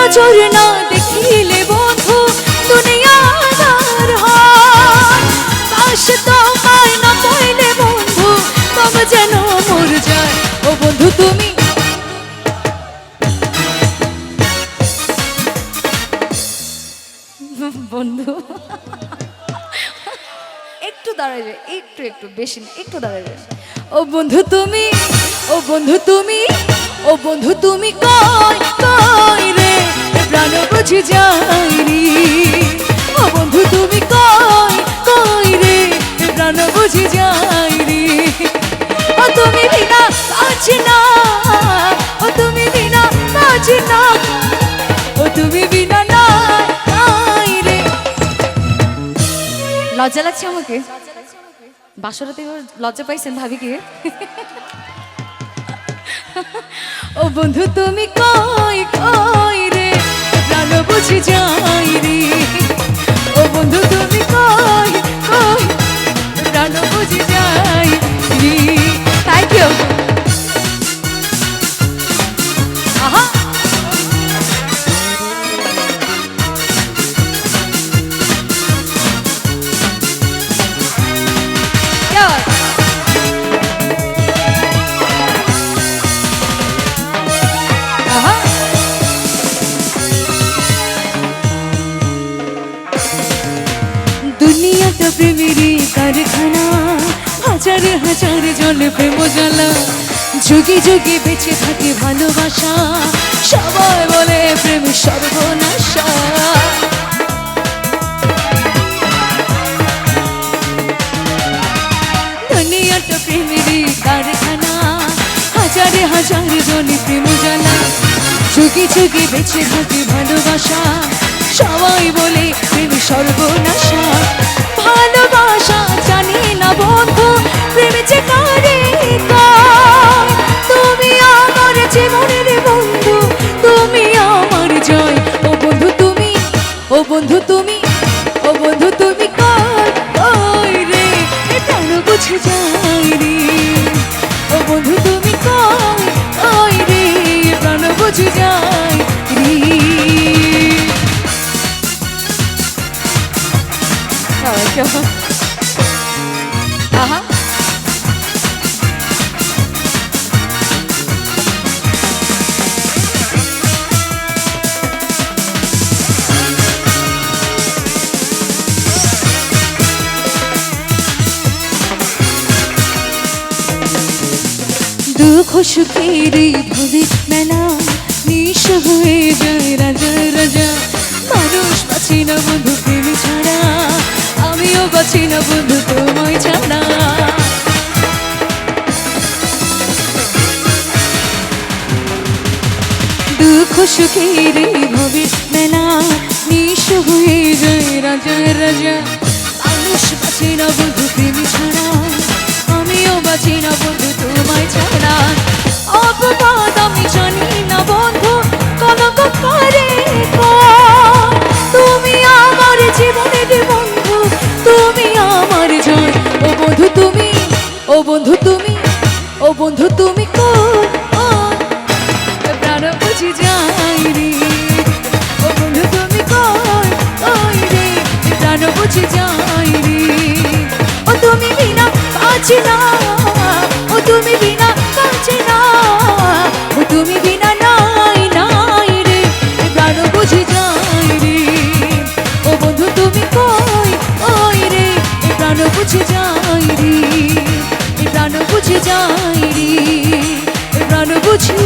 নজর না দেখিলে বন্ধু দুনিয়া আঁধার হয়। পাশে তোমায় না পাইলে বন্ধু তবে যেন মর যায়। ও বন্ধু তুমি বন্ধু একটু দাঁড়াবে, একটু একটু বেশি না, একটু দাঁড়াবে। ও বন্ধু তুমি, ও বন্ধু তুমি, ও বন্ধু তুমি কই কই রে প্রাণ বুঝি যাইনি। ও বন্ধু তুমি কই কই রে প্রাণ বুঝি যাইনি। ও তুমি বিনা বাঁচি না, ও তুমি বিনা বাঁচি না, ও তুমি বিনা নাই রে। লজ্জা লাগছে আমাকে? বাসরাতে লজ্জা পাইছেন ভাবি কি? ও বন্ধু তুমি কই কই রে প্রাণ বুঝি যাইনি। ও বন্ধু তুমি কই কই প্রাণ বুঝি যাইনি। Thank you. আহা দুনিয়াটা প্রেমেরই কারখানা, হাজারে হাজারে জলে প্রেম জ্বালা, যুগে যুগে বেঁচে থাকে ভালোবাসা, সবাই বলে প্রেম সর্বনাশা। দুনিয়াটা প্রেমেরই কারখানা, হাজারে হাজারে জলে প্রেম জ্বালা, যুগে যুগে বেঁচে থাকে ভালোবাসা, সবাই বলে প্রেম সর্বনাশা। ভালোবাসা জানি না বন্ধু প্রেম যে কারে কয়। তুমি আমার জীবনের বন্ধু, তুমি আমার জয়। ও বন্ধু তুমি, ও বন্ধু তুমি, ও বন্ধু তুমি কই কই রে প্রাণ বুঝে যাইনি। ও বন্ধু তুমি কই কই রে প্রাণ বুঝে যাইনি। আহা দুঃখ সুখের ভবে মেলা, নিঃস হয়ে যায় রাজা রাজা। মানুষ বাঁচি না বন্ধু প্রেম ছাড়া, আমিও বাঁচি না বন্ধু তোমায় ছাড়া। দুঃখ সুখের ভবে মেলা, নিঃস হয়ে যায় রাজা রাজা। মানুষ বাঁচি না বন্ধু প্রেম ছাড়া, আমিও বাঁচি না বন্ধু তোমায় ছাড়া। অপবাদ আমি জানি না বন্ধু কলঙ্ক করে কয়। তুমি আমার জীবনের বন্ধু, তুমি আমার জয়। ও বন্ধু তুমি, ও বন্ধু তুমি, ও বন্ধু তুমি কই প্রাণ বুঝি যাইনি। ও বন্ধু তুমি কই কই রে প্রাণ বুঝি যাইনি। ও তুমি বিনা বাঁচি না, ও তুমি বিনা বাঁচি না, ও তুমি বিনা নাই নাই রে প্রাণ বুঝি যাইনি। ও বন্ধু তুমি কই কই রে প্রাণ বুঝি যাইনি। প্রাণ বুঝি যাইনি, প্রাণ বুঝি